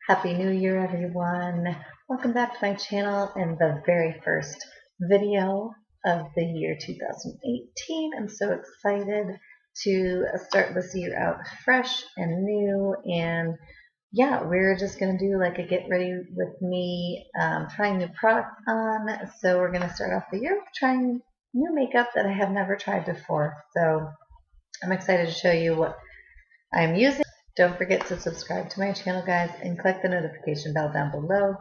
Happy New Year, everyone. Welcome back to my channel and the very first video of the year 2018. I'm so excited to start this year out fresh and new. And yeah, we're just going to do like a get ready with me trying new products on. So we're going to start off the year trying new makeup that I have never tried before. So I'm excited to show you what I'm using. Don't forget to subscribe to my channel, guys, and click the notification bell down below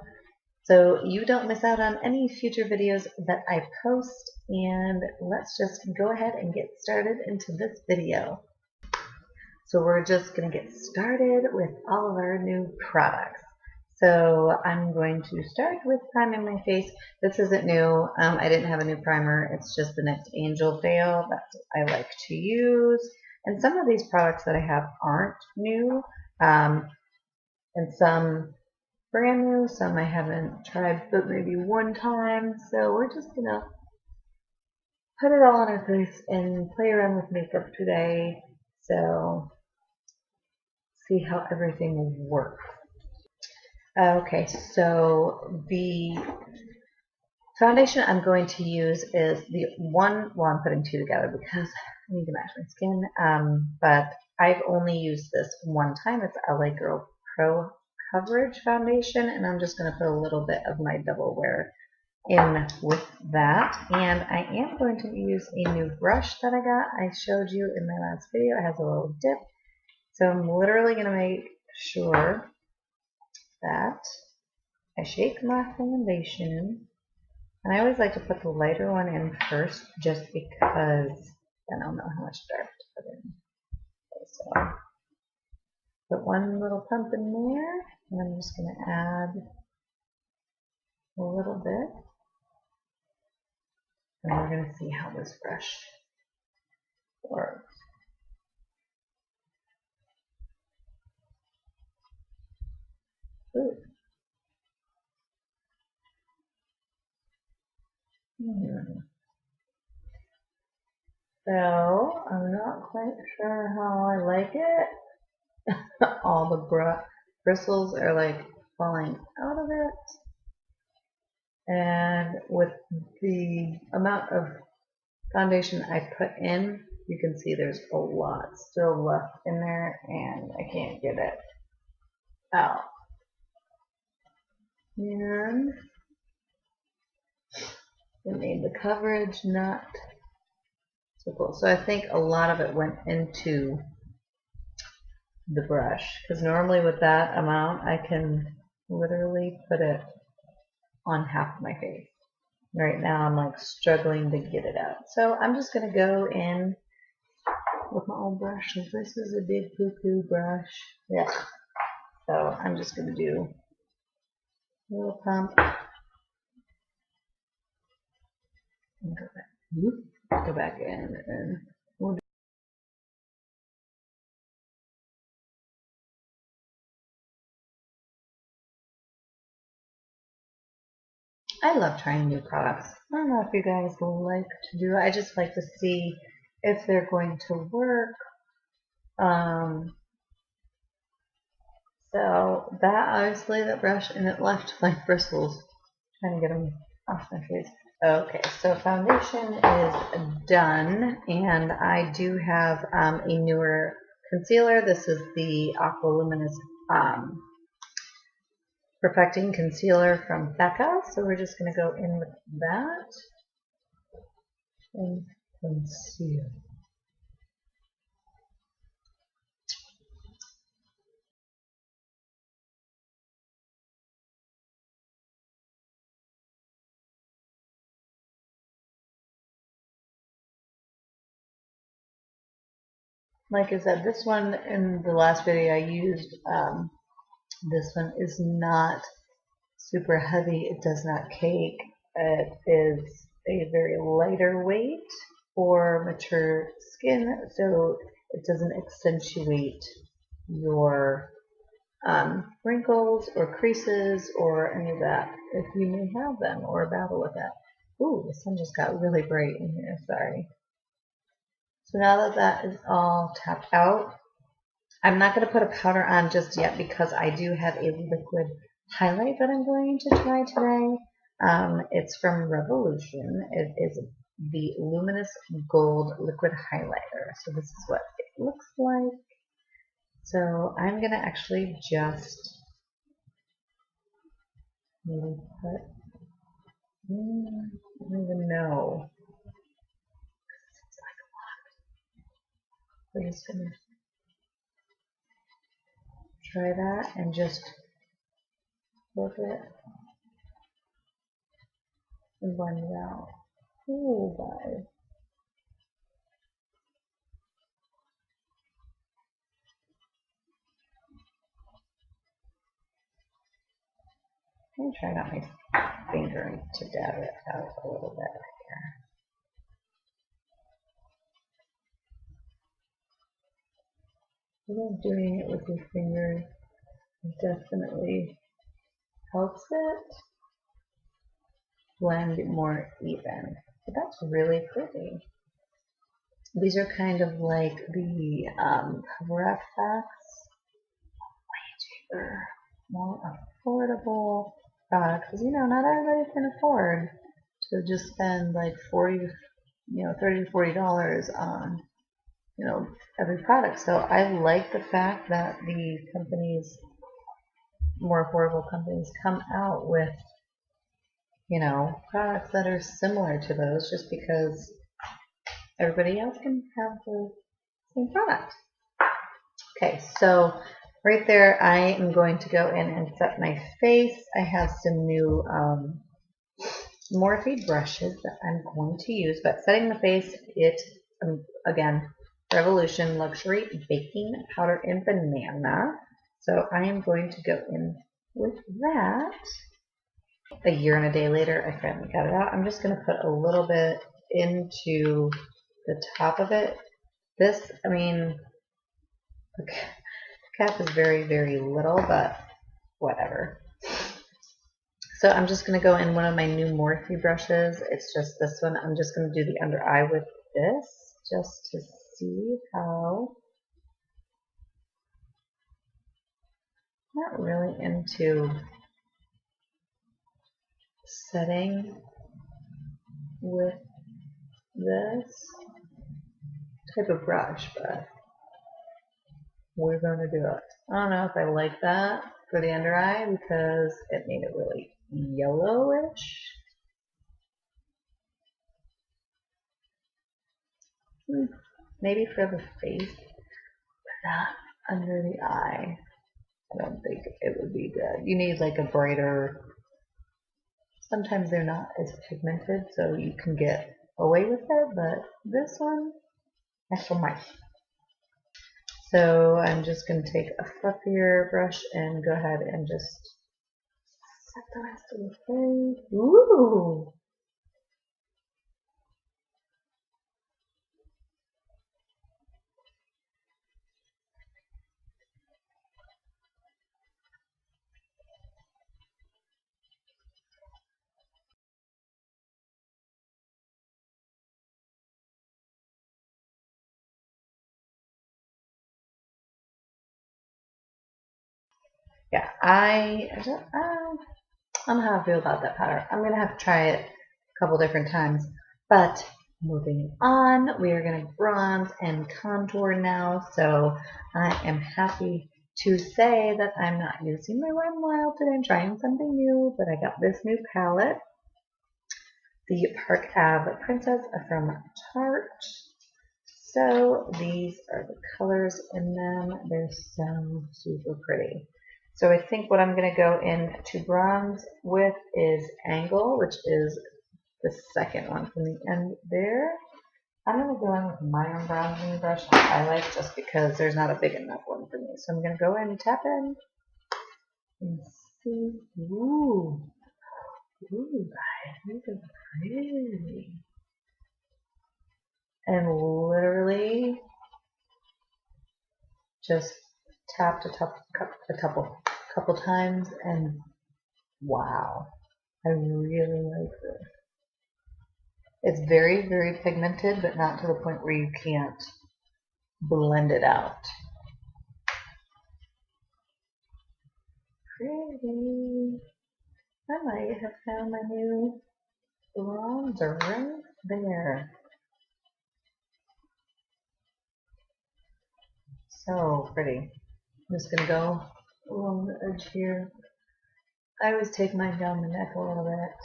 so you don't miss out on any future videos that I post. And let's just go ahead and get started into this video. So we're just going to get started with all of our new products. So I'm going to start with priming my face. This isn't new. I didn't have a new primer. It's just the NYX Angel Veil. That's what I like to use. And some of these products that I have aren't new, and some brand new, some I haven't tried but maybe one time. So we're just going to put it all on our face and play around with makeup today. So see how everything will work. Okay, so the foundation I'm going to use is the one, well, I'm putting two together because I need to match my skin, but I've only used this one time. It's LA Girl Pro Coverage Foundation, and I'm just going to put a little bit of my Double Wear in with that. And I am going to use a new brush that I got. I showed you in my last video. It has a little dip. So I'm literally going to make sure that I shake my foundation. And I always like to put the lighter one in first just because I don't know how much dark to put in. Okay, so put one little pump in there, and I'm just going to add a little bit. And we're going to see how this brush works. Ooh. So I'm not quite sure how I like it. All the bristles are like falling out of it. And with the amount of foundation I put in, you can see there's a lot still left in there and I can't get it out. And it made the coverage not so cool. So I think a lot of it went into the brush, because normally with that amount I can literally put it on half of my face. Right now I'm like struggling to get it out. So I'm just going to go in with my old brush. This is a big poo-poo brush. Yeah. So I'm just going to do a little pump. And go back in and we'll do. I love trying new products. I don't know if you guys like to do it. I just like to see if they're going to work. So that obviously that brush, and it left like bristles. Trying to get them off my face. Okay, so foundation is done, and I do have a newer concealer. This is the AQUA Luminous Perfecting Concealer from BECCA. So we're just going to go in with that and conceal. Like I said, this one in the last video I used, this one is not super heavy. It does not cake. It is a very lighter weight for mature skin, so it doesn't accentuate your wrinkles or creases or any of that if you may have them or battle with that. Ooh, the sun just got really bright in here, sorry. So now that that is all tapped out, I'm not going to put a powder on just yet because I do have a liquid highlight that I'm going to try today. It's from Revolution. It is the Luminous Gold Liquid Highlighter. So this is what it looks like. So I'm going to actually just maybe put, I don't even know. It's like a lot. We're just going to try that and just work it and blend it out. Ooh, guys. I'm going to try not my finger to dab it out a little bit here. I think doing it with your fingers definitely helps it blend more even. But that's really pretty. These are kind of like the cover effects, way cheaper, more affordable products. Because not everybody can afford to just spend like $30 to $40 on every product. So I like the fact that the companies, more affordable companies, come out with products that are similar to those, just because everybody else can have the same product. Okay, so right there I am going to go in and set my face. I have some new Morphe brushes that I'm going to use, but setting the face, again, Revolution Luxury Baking Powder in Banana. So I am going to go in with that. A year and a day later, I finally got it out. I'm just going to put a little bit into the top of it. This, the cap is very, very little, but whatever. So I'm just going to go in one of my new Morphe brushes. It's just this one. I'm just going to do the under eye with this, just to see how. Not really into setting with this type of brush, but we're going to do it. I don't know if I like that for the under eye because it made it really yellowish. Maybe for the face, but not under the eye. I don't think it would be good. You need like a brighter, sometimes they're not as pigmented, so you can get away with it, but this one, that's for my. So I'm just going to take a fluffier brush and go ahead and just set the rest of the face. Ooh! Yeah, I don't know how I feel about that powder. I'm going to have to try it a couple different times. But moving on, we are going to bronze and contour now. So I am happy to say that I'm not using my Wet n Wild today. I'm trying something new, but I got this new palette, the Park Ave Princess from Tarte. So these are the colors in them. They're so super pretty. So I think what I'm going to go into bronze with is Angle, which is the second one from the end there. I'm going to go in with my own bronzing brush and highlight just because there's not a big enough one for me. So I'm going to go in and tap in and see. Ooh, guys, these are pretty. And literally just tapped a couple times, and wow, I really like this. It's very, very pigmented, but not to the point where you can't blend it out. pretty. I might have found my new bronzer right there. So pretty. I'm just gonna go along the edge here. I always take mine down the neck a little bit.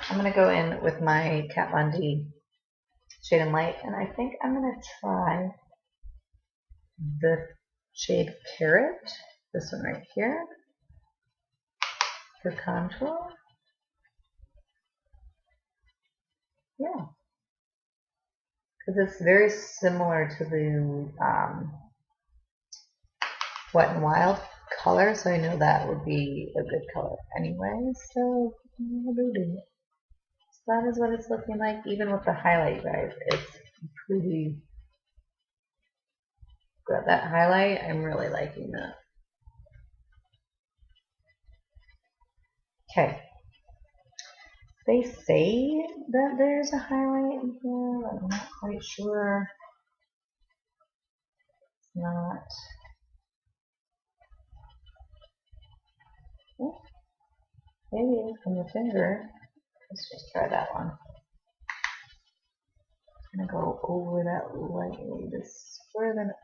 I'm gonna go in with my Kat Von D Shade and Light, and I think I'm gonna try the shade Carrot, this one right here, for contour. Yeah, because it's very similar to the Wet n Wild color, so I know that would be a good color anyway, so I'll do it. So that is what it's looking like, even with the highlight, guys. It's pretty good. That highlight, I'm really liking that. Okay. They say that there's a highlight in here, but I'm not quite sure. It's not. Oh, maybe from the finger. Let's just try that one. I'm gonna go over that lightly, just further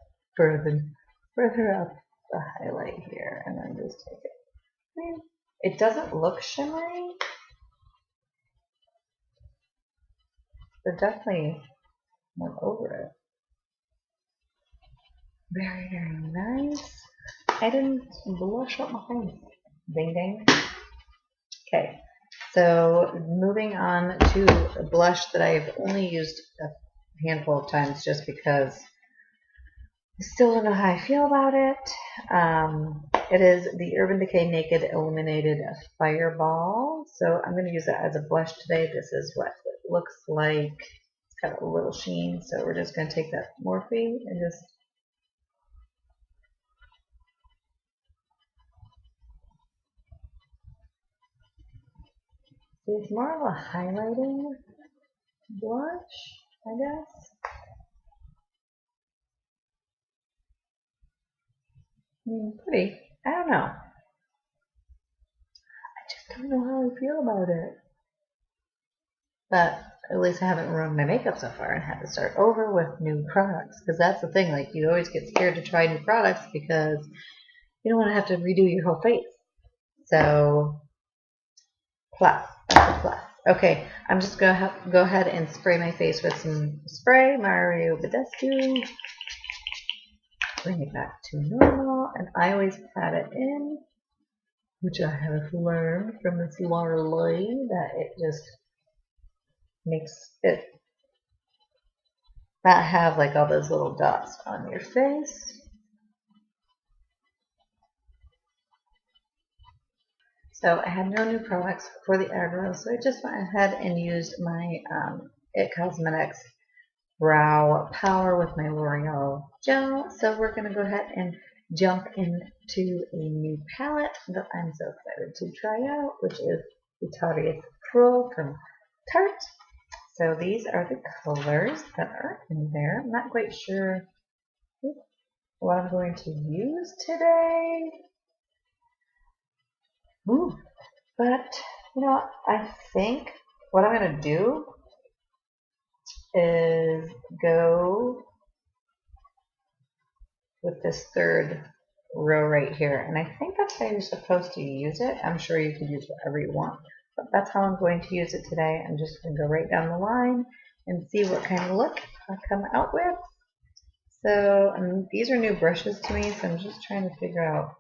up the highlight here, and then just take it. It doesn't look shimmery, but definitely went over it. Very, very nice. I didn't blush up my face. Ding ding. Okay, so moving on to a blush that I've only used a handful of times just because I still don't know how I feel about it. It is the Urban Decay Naked Illuminated Fireball. So I'm going to use that as a blush today. This is what it looks like. It's got a little sheen, so we're just going to take that Morphe and just it's more of a highlighting blush, I guess. Pretty. I don't know. I just don't know how I feel about it. But at least I haven't ruined my makeup so far and had to start over with new products. Because that's the thing, like you always get scared to try new products because you don't want to have to redo your whole face. So, plus. That's a plus. Okay, I'm just going to go ahead and spray my face with some spray, Mario Badescu. Bring it back to normal, and I always pat it in, which I have learned from this Lorelei that it just makes it not have like all those little dots on your face. So I had no new products for the aggro, so I just went ahead and used my IT Cosmetics Brow Power with my L'Oreal gel. So we're going to go ahead and jump into a new palette that I'm so excited to try out, which is the Tarteist Pro from Tarte. So these are the colors that are in there. I'm not quite sure what I'm going to use today. Ooh. But, you know, I think what I'm going to do is go with this third row right here. And I think that's how you're supposed to use it. I'm sure you can use whatever you want. But that's how I'm going to use it today. I'm just going to go right down the line and see what kind of look I come out with. So these are new brushes to me, so I'm just trying to figure out.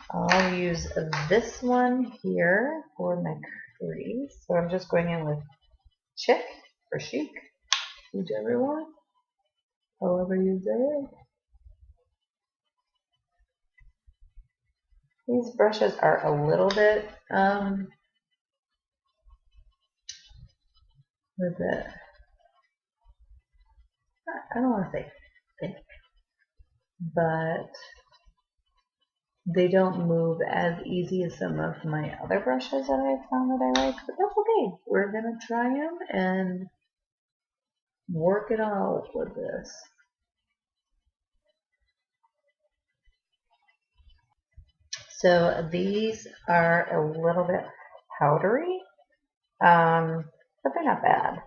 I'll use this one here for my crease. So I'm just going in with Chic or Chic, whichever one, however you say it. These brushes are a little bit, what is it? I don't want to say thick, but they don't move as easy as some of my other brushes that I've found that I like, but that's okay. We're going to try them and work it out with this. So these are a little bit powdery, but they're not bad.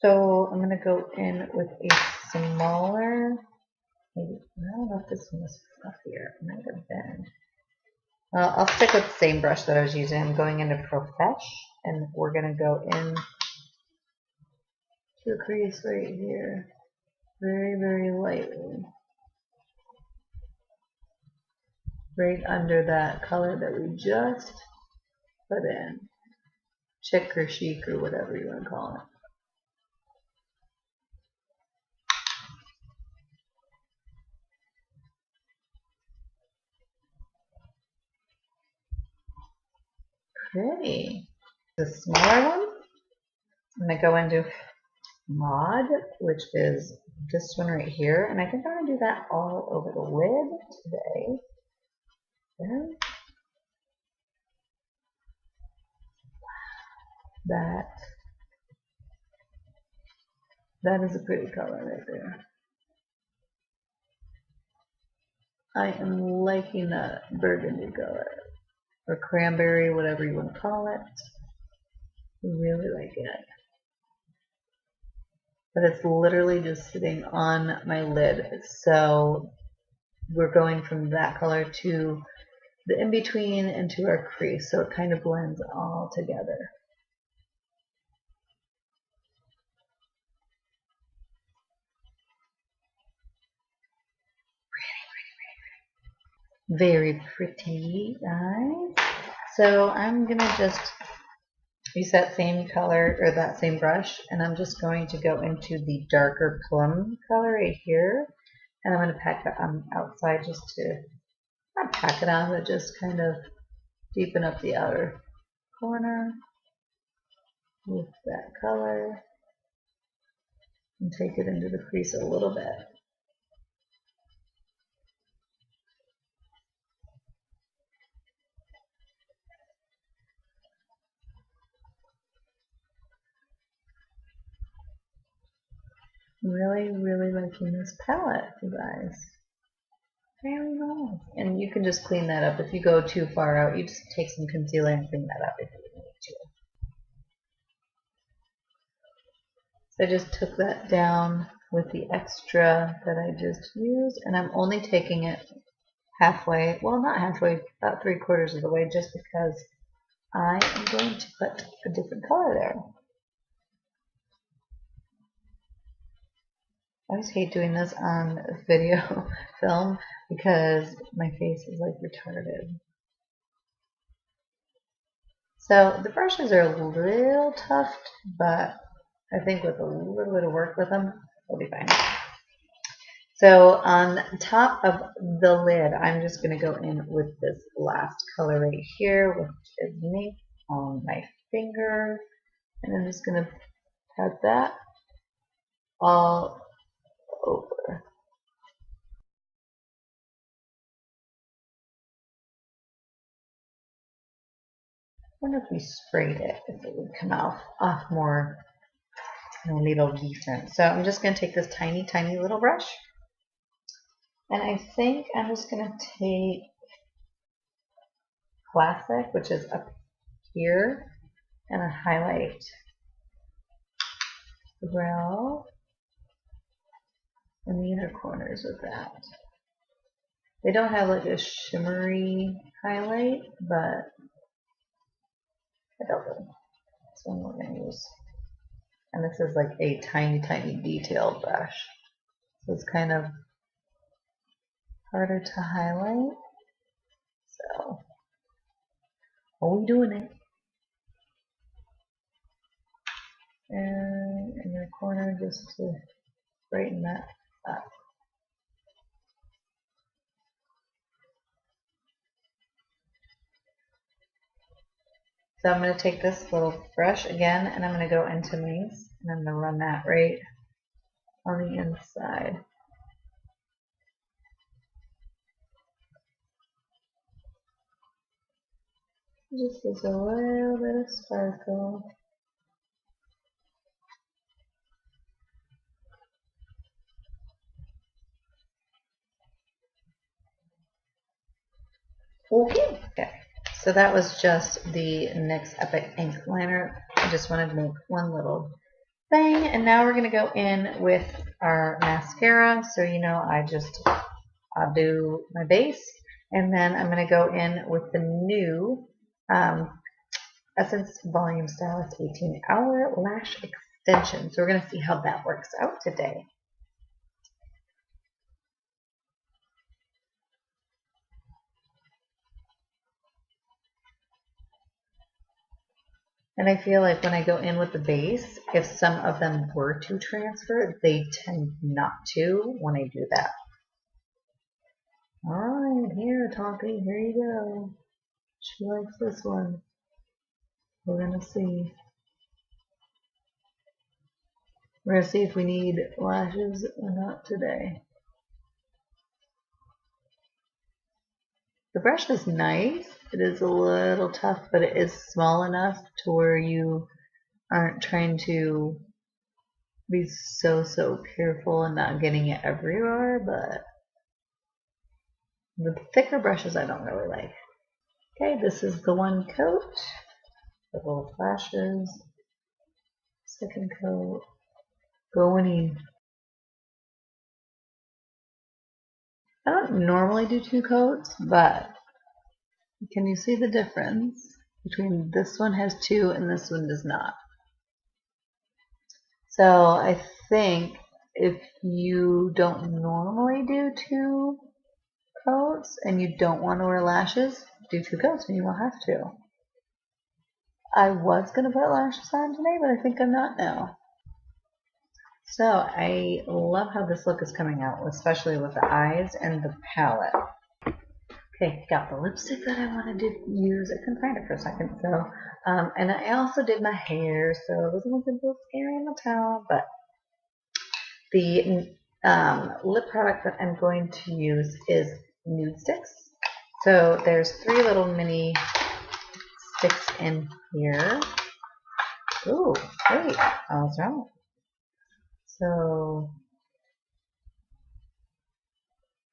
So I'm going to go in with a smaller, maybe, I don't know if this one was fluffier. It might have been. Well, I'll stick with the same brush that I was using. I'm going into Profesh, and we're going to go in to a crease right here, very, very lightly, right under that color that we just put in, chic or chic or whatever you want to call it. Pretty. The smaller one, I'm going to go into Mod, which is this one right here, and I think I'm going to do that all over the lid today. Yeah. That is a pretty color right there. I am liking that burgundy color, or cranberry, whatever you want to call it. I really like it. But it's literally just sitting on my lid. So we're going from that color to the in-between and to our crease, so it kind of blends all together. Very pretty, guys. So I'm gonna just use that same color, or that same brush, and I'm just going to go into the darker plum color right here, and I'm gonna pack it on outside just to, not pack it on, but just kind of deepen up the outer corner with that color, and take it into the crease a little bit. Really, really liking this palette, you guys. Very nice. And you can just clean that up. If you go too far out, you just take some concealer and clean that up if you need to. So I just took that down with the extra that I just used, and I'm only taking it halfway, well, not halfway, about 3/4 of the way, just because I am going to put a different color there. I always hate doing this on video film because my face is like retarded. So the brushes are a little tough, but I think with a little bit of work with them, we'll be fine. So on top of the lid, I'm just going to go in with this last color right here, which is Mink, on my finger. And I'm just going to pat that all over. I wonder if we sprayed it, if it would come off more, a little decent. So I'm just going to take this tiny, tiny little brush. And I think I'm just going to take Classic, which is up here, and a highlight the brow and the inner corners with that. They don't have like a shimmery highlight, but I don't know. That's one we're going to use. And this is like a tiny, tiny detailed brush. So it's kind of harder to highlight. So, are we doing it? And in the corner just to brighten that up. So I'm going to take this little brush again, and I'm going to go into Minks, and I'm going to run that right on the inside. Just gives a little bit of sparkle. Okay. Okay. So that was just the NYX Epic Ink Liner. I just wanted to make one little thing, and now we're going to go in with our mascara. So I'll do my base, and then I'm going to go in with the new Essence Volume Stylist 18-Hour Lash Extension. So we're going to see how that works out today. And I feel like when I go in with the base, if some of them were to transfer, they tend not to when I do that. Alright, here, Toppy, here you go. She likes this one. We're gonna see. We're gonna see if we need lashes or not today. The brush is nice. It is a little tough, but it is small enough to where you aren't trying to be so careful and not getting it everywhere, but the thicker brushes I don't really like. Okay, this is the one coat. The little flashes. Second coat. Going in. I don't normally do 2 coats, but can you see the difference between this one has 2 and this one does not? So I think if you don't normally do 2 coats and you don't want to wear lashes, do 2 coats and you won't have to. I was going to put lashes on today, but I think I'm not now. So I love how this look is coming out, especially with the eyes and the palette. Okay, got the lipstick that I wanted to use. I couldn't find it for a second. So, and I also did my hair, so this one's a little scary in the towel, but the lip product that I'm going to use is Nude Sticks. So there's 3 little mini sticks in here. Ooh, wait, I was wrong. So,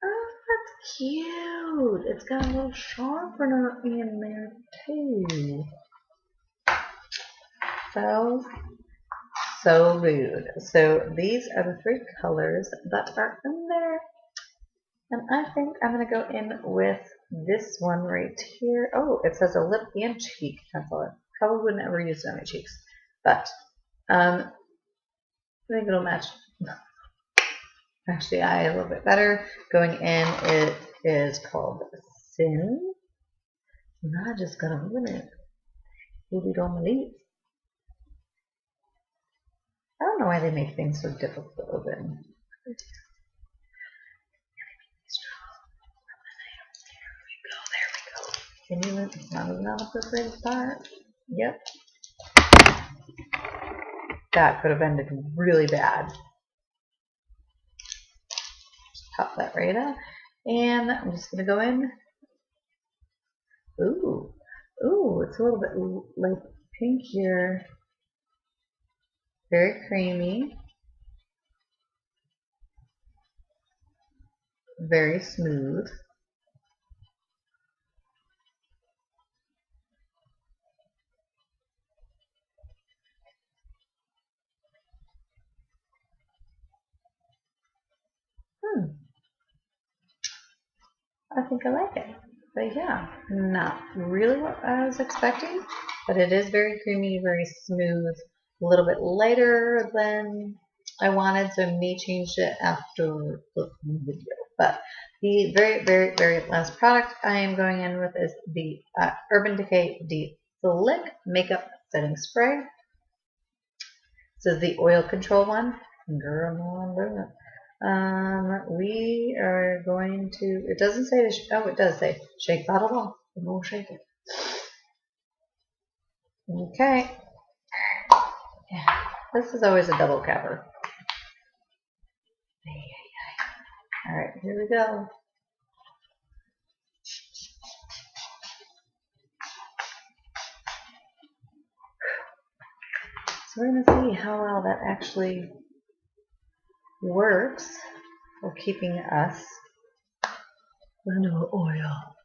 oh, that's cute. It's got a little sharpener in there too. So rude. So these are the 3 colors that are in there. And I think I'm going to go in with this one right here. Oh, it says a lip and cheek pencil. Probably wouldn't ever use it on my cheeks. But I think it'll match actually eye a little bit better. Going in, it is called Sin. And I just got to open it. Maybe don't leave. I don't know why they make things so difficult to open. There we go. It's not moving on the first part. Yep. That could have ended really bad. Just pop that right up. And I'm just going to go in. Ooh. Ooh, it's a little bit like pink here. Very creamy. Very smooth. I think I like it. But yeah, not really what I was expecting, but it is very creamy, very smooth, a little bit lighter than I wanted, so I may change it after the video. But the very last product I am going in with is the Urban Decay Deep Slick Makeup Setting Spray. This is the oil control one. Grwm. We are going to, it doesn't say, oh, it does say shake bottle off, and we'll shake it. Okay. Yeah. This is always a double capper. Alright, here we go. So we're going to see how well that actually works for keeping us under oil.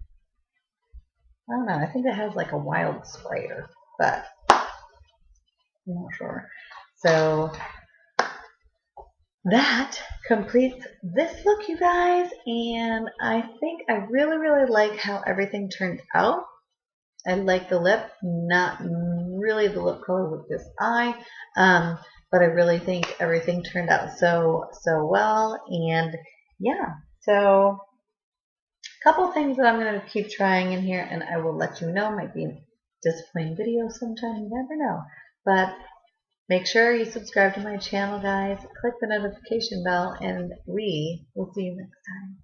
don't know. I think it has like a wild sprayer, but I'm not sure. So that completes this look, you guys, and I think I really, really like how everything turned out. I like the lip, not really the lip color with this eye, but I really think everything turned out so well, and yeah, so a couple things that I'm going to keep trying in here, and I will let you know. Might be a disappointing video sometime, you never know, but make sure you subscribe to my channel, guys. Click the notification bell, and we will see you next time.